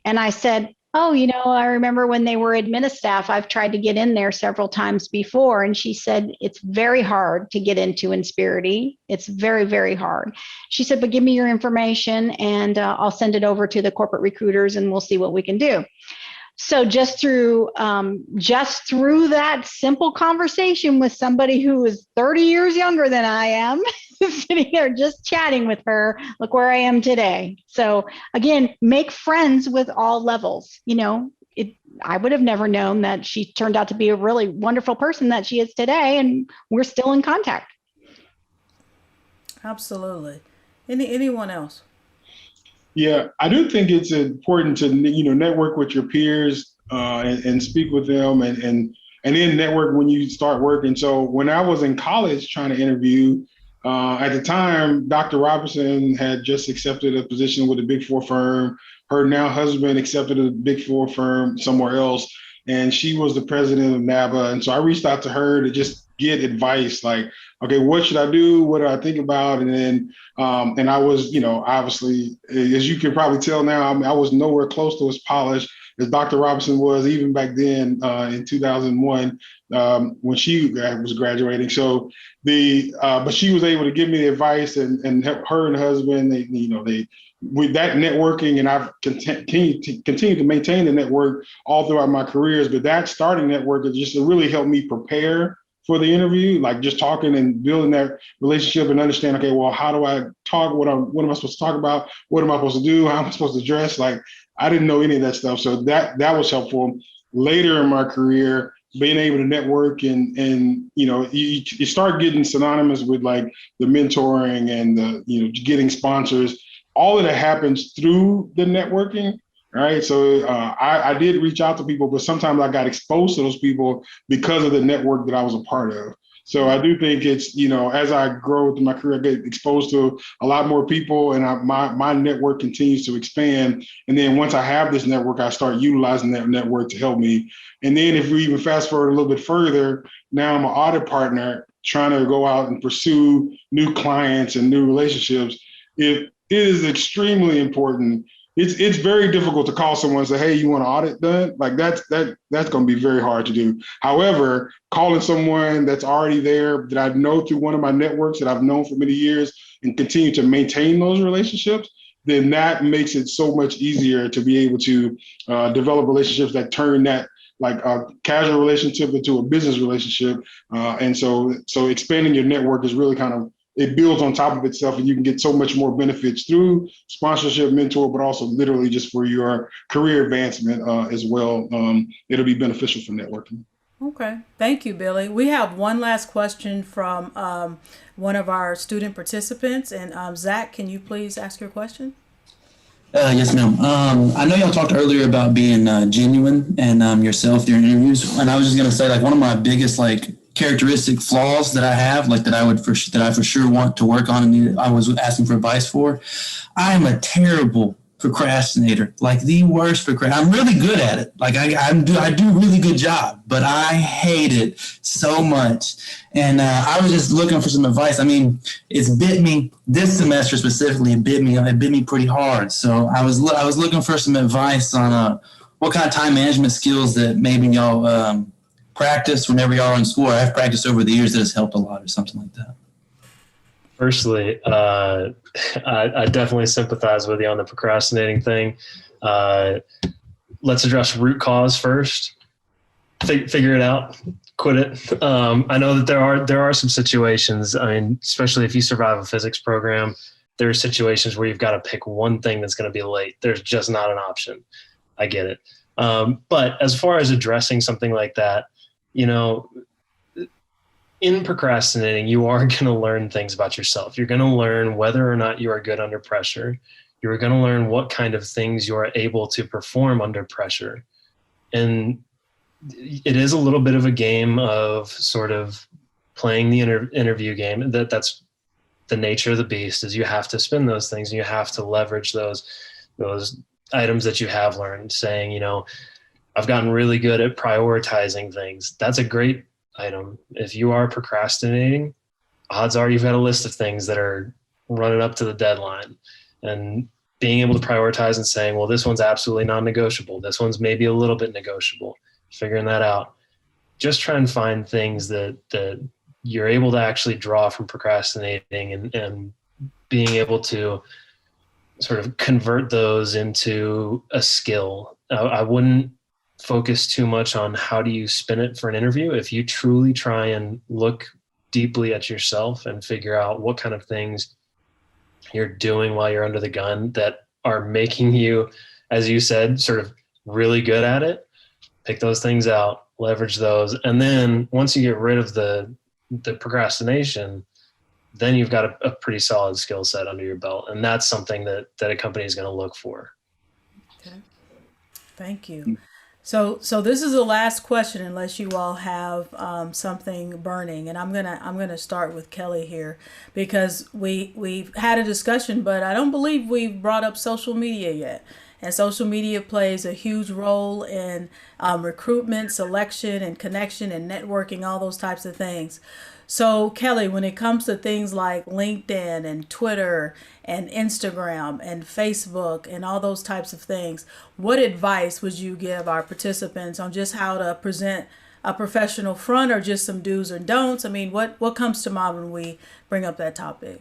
And I said, oh, I remember when they were admin staff, I've tried to get in there several times before. And she said, it's very hard to get into Insperity. It's very, very hard. She said, but give me your information and I'll send it over to the corporate recruiters and we'll see what we can do. So just through that simple conversation with somebody who is 30 years younger than I am, sitting there just chatting with her, look where I am today. So again, make friends with all levels. I would have never known that she turned out to be a really wonderful person that she is today, and we're still in contact. Absolutely. Anyone else? Yeah, I do think it's important to network with your peers and speak with them, and then network when you start working. So when I was in college trying to interview, at the time, Dr. Robinson had just accepted a position with a Big Four firm. Her now husband accepted a Big Four firm somewhere else, and she was the president of NABA. And so I reached out to her to just get advice, like, okay, what should I do? What do I think about? And then, and I was, obviously, as you can probably tell now, I was nowhere close to as polished as Dr. Robinson was even back then in 2001 when she was graduating. So but she was able to give me the advice and help her and her husband. With that networking, and I've continued to maintain the network all throughout my careers. But that starting network is just to really help me prepare for the interview, like just talking and building that relationship and understand, okay, well, how do I talk? What am I supposed to talk about? What am I supposed to do? How am I supposed to dress? Like, I didn't know any of that stuff. So that was helpful. Later in my career, being able to network and you start getting synonymous with like the mentoring and the, getting sponsors. All of that happens through the networking. Right. So I did reach out to people, but sometimes I got exposed to those people because of the network that I was a part of. So I do think it's, as I grow through my career, I get exposed to a lot more people, and my network continues to expand. And then once I have this network, I start utilizing that network to help me. And then if we even fast forward a little bit further, now I'm an audit partner trying to go out and pursue new clients and new relationships. It is extremely important. It's very difficult to call someone and say, hey, you want an audit done? Like that's going to be very hard to do. However, calling someone that's already there that I know through one of my networks that I've known for many years and continue to maintain those relationships, then that makes it so much easier to be able to develop relationships that turn that like a casual relationship into a business relationship. And so expanding your network is really kind of, it builds on top of itself, and you can get so much more benefits through sponsorship, mentor, but also literally just for your career advancement as well. It'll be beneficial for networking. Okay, thank you, Billy. We have one last question from one of our student participants. And Zach, can you please ask your question? Yes, ma'am. I know y'all talked earlier about being genuine and yourself during interviews, and I was just gonna say, like, one of my biggest characteristic flaws that I have, that I for sure want to work on, and I was asking for advice for. I am a terrible procrastinator, like the worst procrastinator. I'm really good at it. Like I do a really good job, but I hate it so much. And I was just looking for some advice. I mean, it's bit me this semester specifically. It bit me pretty hard. So I was looking for some advice on what kind of time management skills that maybe y'all practice whenever y'all are in school, or I've practiced over the years that has helped a lot, or something like that. Firstly, I definitely sympathize with you on the procrastinating thing. Let's address root cause first. Figure it out. Quit it. I know that there are some situations. I mean, especially if you survive a physics program, there are situations where you've got to pick one thing that's going to be late. There's just not an option. I get it. But as far as addressing something like that, in procrastinating, you are going to learn things about yourself. You're going to learn whether or not you are good under pressure. You're going to learn what kind of things you are able to perform under pressure. And it is a little bit of a game of sort of playing the interview game. That's the nature of the beast, is you have to spin those things and you have to leverage those items that you have learned, saying, I've gotten really good at prioritizing things. That's a great item. If you are procrastinating, odds are you've got a list of things that are running up to the deadline, and being able to prioritize and saying, well, this one's absolutely non-negotiable. This one's maybe a little bit negotiable. Figuring that out. Just try and find things that you're able to actually draw from procrastinating, and being able to sort of convert those into a skill. I wouldn't focus too much on how do you spin it for an interview. If you truly try and look deeply at yourself and figure out what kind of things you're doing while you're under the gun that are making you, as you said, sort of really good at it, pick those things out, leverage those. And then once you get rid of the procrastination, then you've got a pretty solid skill set under your belt. And that's something that a company is going to look for. Okay. Thank you. So this is the last question, unless you all have something burning, and I'm gonna start with Kellie here, because we've had a discussion, but I don't believe we've brought up social media yet. And social media plays a huge role in recruitment, selection, and connection, and networking, all those types of things. So Kellie, when it comes to things like LinkedIn and Twitter and Instagram and Facebook and all those types of things, what advice would you give our participants on just how to present a professional front, or just some do's and don'ts? I mean, what comes to mind when we bring up that topic?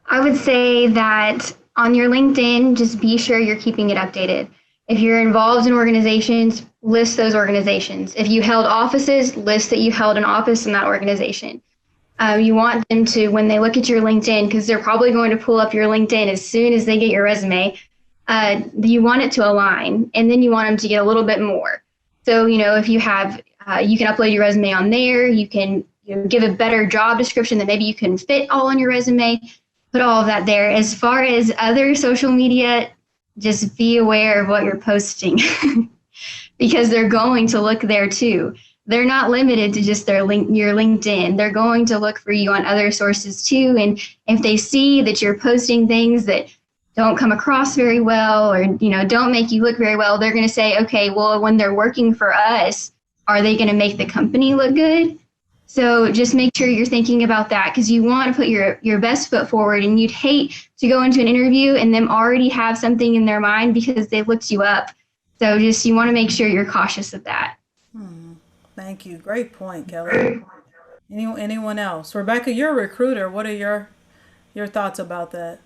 I would say that on your LinkedIn, just be sure you're keeping it updated. If you're involved in organizations, list those organizations. If you held offices, list that you held an office in that organization. You want them to, when they look at your LinkedIn, because they're probably going to pull up your LinkedIn as soon as they get your resume, you want it to align, and then you want them to get a little bit more. So, if you have, you can upload your resume on there, you can give a better job description that maybe you can fit all on your resume, put all of that there. As far as other social media, just be aware of what you're posting because they're going to look there too. They're not limited to just your LinkedIn. They're going to look for you on other sources too. And if they see that you're posting things that don't come across very well, or don't make you look very well, they're going to say, okay, well, when they're working for us, are they going to make the company look good? So just make sure you're thinking about that, because you want to put your best foot forward, and you'd hate to go into an interview and them already have something in their mind because they looked you up. So you want to make sure you're cautious of that. Thank you. Great point, Kellie. Anyone else? Rebecca, you're a recruiter. What are your thoughts about that?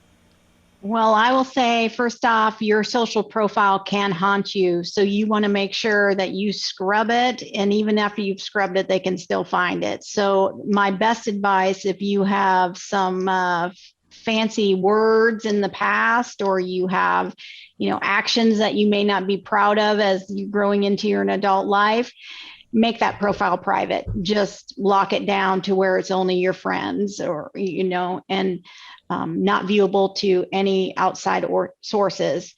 Well, I will say, first off, your social profile can haunt you. So you want to make sure that you scrub it. And even after you've scrubbed it, they can still find it. So my best advice, if you have some fancy words in the past, or you have, actions that you may not be proud of as you're growing into your adult life, make that profile private. Just lock it down to where it's only your friends or, and not viewable to any outside or sources.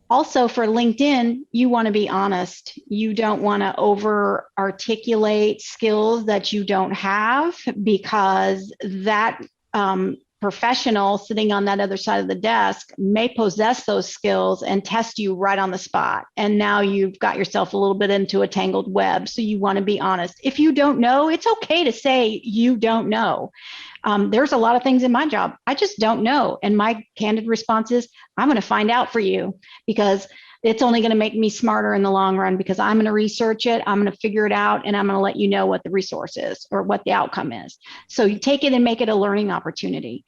Also for LinkedIn, you want to be honest. You don't want to over articulate skills that you don't have, because that professional sitting on that other side of the desk may possess those skills and test you right on the spot. And now you've got yourself a little bit into a tangled web. So you want to be honest. If you don't know, it's okay to say you don't know. There's a lot of things in my job I just don't know. And my candid response is, I'm going to find out for you, because it's only going to make me smarter in the long run, because I'm going to research it, I'm going to figure it out, and I'm going to let you know what the resource is or what the outcome is. So you take it and make it a learning opportunity.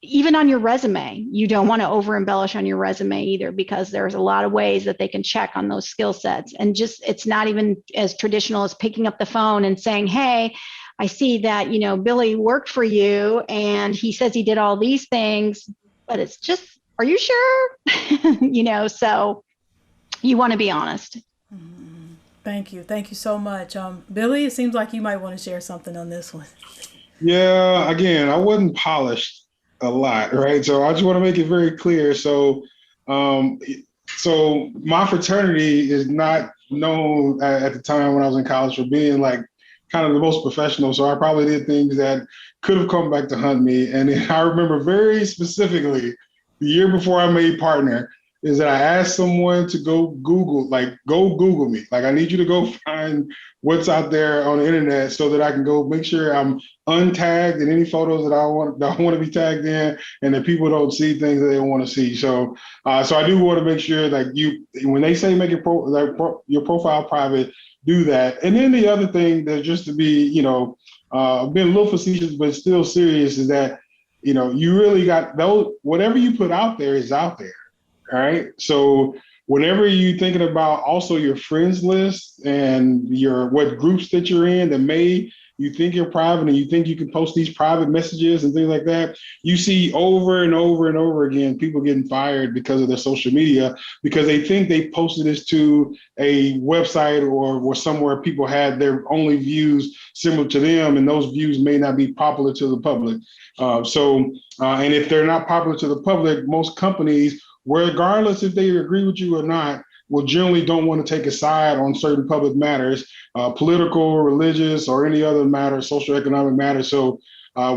Even on your resume, you don't want to over embellish on your resume either, because there's a lot of ways that they can check on those skill sets. And just, it's not even as traditional as picking up the phone and saying, hey, I see that, Billy worked for you and he says he did all these things, but it's just, are you sure? So you want to be honest. Thank you. Thank you so much. Billy, it seems like you might want to share something on this one. Yeah, again, I wasn't polished a lot, right? So I just want to make it very clear. So, so my fraternity is not known at the time when I was in college for being like kind of the most professional. So I probably did things that could have come back to haunt me. And I remember very specifically the year before I made partner is that I asked someone to go Google me. Like, I need you to go find what's out there on the internet so that I can go make sure I'm untagged in any photos that I want to be tagged in, and that people don't see things that they want to see. So, so I do want to make sure that when they say make your profile private, do that. And then the other thing that, just to be, being a little facetious but still serious, is that, you really got those, whatever you put out there is out there. All right. So whenever you're thinking about also your friends list and what groups that you're in that you think you're private and you think you can post these private messages and things like that, you see over and over and over again people getting fired because of their social media, because they think they posted this to a website or somewhere people had their only views similar to them, and those views may not be popular to the public. And if they're not popular to the public, most companies, regardless if they agree with you or not, will generally don't want to take a side on certain public matters, political, religious, or any other matter, social economic matter. So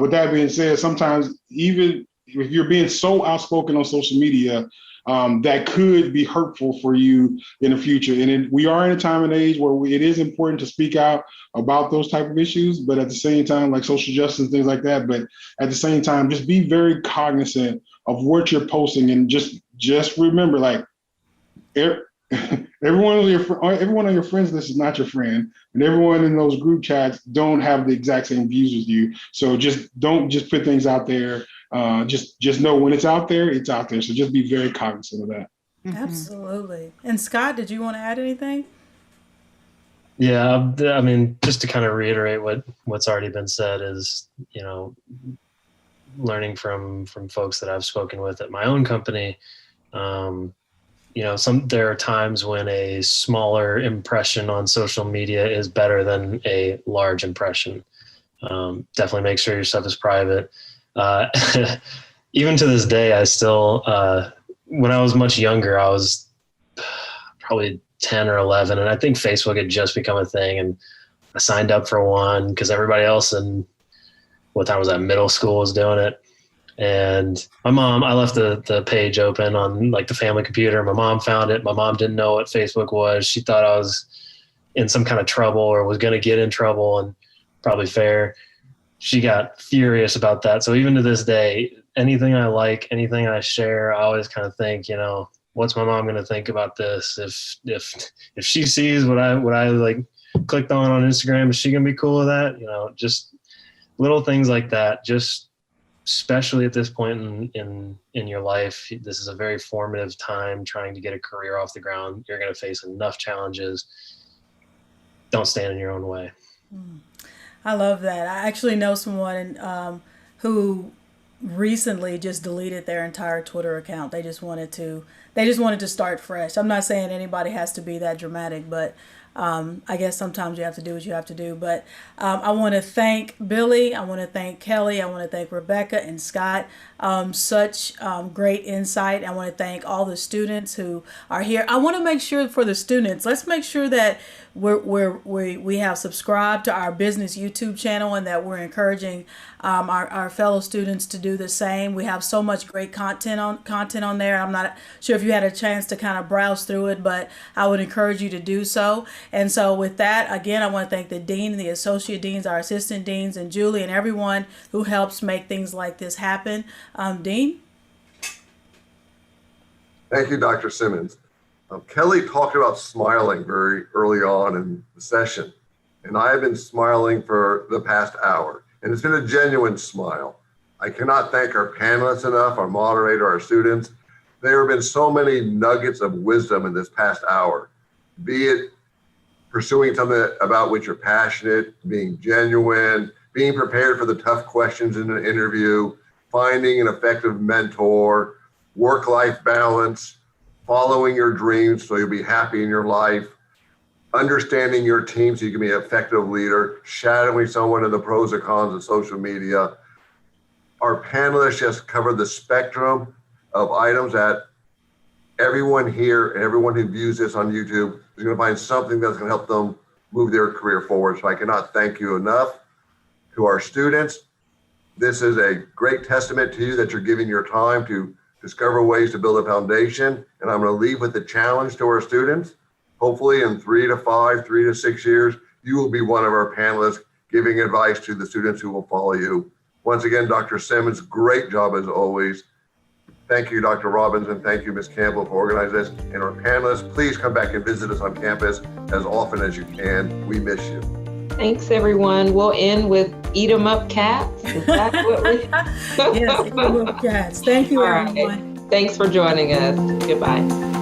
with that being said, sometimes even if you're being so outspoken on social media, that could be hurtful for you in the future. And we are in a time and age where it is important to speak out about those type of issues, but at the same time, like social justice, things like that. But at the same time, just be very cognizant of what you're posting, and just remember, like, everyone on your friends list is not your friend, and everyone in those group chats don't have the exact same views as you. So don't put things out there. Just know when it's out there, it's out there. So just be very cognizant of that. Absolutely. And Scott, did you want to add anything? Yeah, I mean, just to kind of reiterate what's already been said is, learning from folks that I've spoken with at my own company. There are times when a smaller impression on social media is better than a large impression. Definitely make sure your stuff is private. Even to this day, I still, when I was much younger, I was probably 10 or 11, and I think Facebook had just become a thing, and I signed up for one because everybody else in, what time was that, middle school, was doing it. And I left the page open on like the family computer. My mom found it. My mom didn't know what Facebook was. She thought I was in some kind of trouble or was going to get in trouble, and probably fair. She got furious about that. So even to this day, anything I like, anything I share, I always kind of think, what's my mom going to think about this? If she sees what I like clicked on Instagram, is she going to be cool with that? Just little things like that. Just especially at this point in your life, this is a very formative time trying to get a career off the ground. You're going to face enough challenges. Don't stand in your own way. I love that. I actually know someone who recently just deleted their entire Twitter account. They just wanted to they just wanted to start fresh. I'm not saying anybody has to be that dramatic, but I guess sometimes you have to do what you have to do. But I want to thank Billy. I want to thank Kelly. I want to thank Rebecca and Scott. Such great insight. I want to thank all the students who are here. I want to make sure for the students, let's make sure that we have subscribed to our business YouTube channel and that we're encouraging our fellow students to do the same. We have so much great content on there. I'm not sure if you had a chance to kind of browse through it, but I would encourage you to do so. And so with that, again, I want to thank the dean and the associate deans, our assistant deans, and Julie and everyone who helps make things like this happen. Dean? Thank you, Dr. Simmons. Kelly talked about smiling very early on in the session, and I have been smiling for the past hour, and it's been a genuine smile. I cannot thank our panelists enough, our moderator, our students. There have been so many nuggets of wisdom in this past hour, be it pursuing something about which you're passionate, being genuine, being prepared for the tough questions in an interview, finding an effective mentor, work-life balance, following your dreams so you'll be happy in your life, understanding your team so you can be an effective leader, shadowing someone and the pros and cons of social media. Our panelists just covered the spectrum of items that everyone here and everyone who views this on YouTube is going to find something that's going to help them move their career forward. So I cannot thank you enough. To our students, this is a great testament to you that you're giving your time to discover ways to build a foundation. And I'm going to leave with the challenge to our students. Hopefully in 3 to 5, 3 to 6 years, you will be one of our panelists giving advice to the students who will follow you. Once again, Dr. Simmons, great job as always. Thank you, Dr. Robbins, and thank you, Ms. Campbell, for organizing this. And our panelists, please come back and visit us on campus as often as you can. We miss you. Thanks, everyone. We'll end with Eat 'em Up Cats. Is that what we? Yes, Eat 'em Up Cats. Thank you, All right. everyone. Thanks for joining us. Goodbye.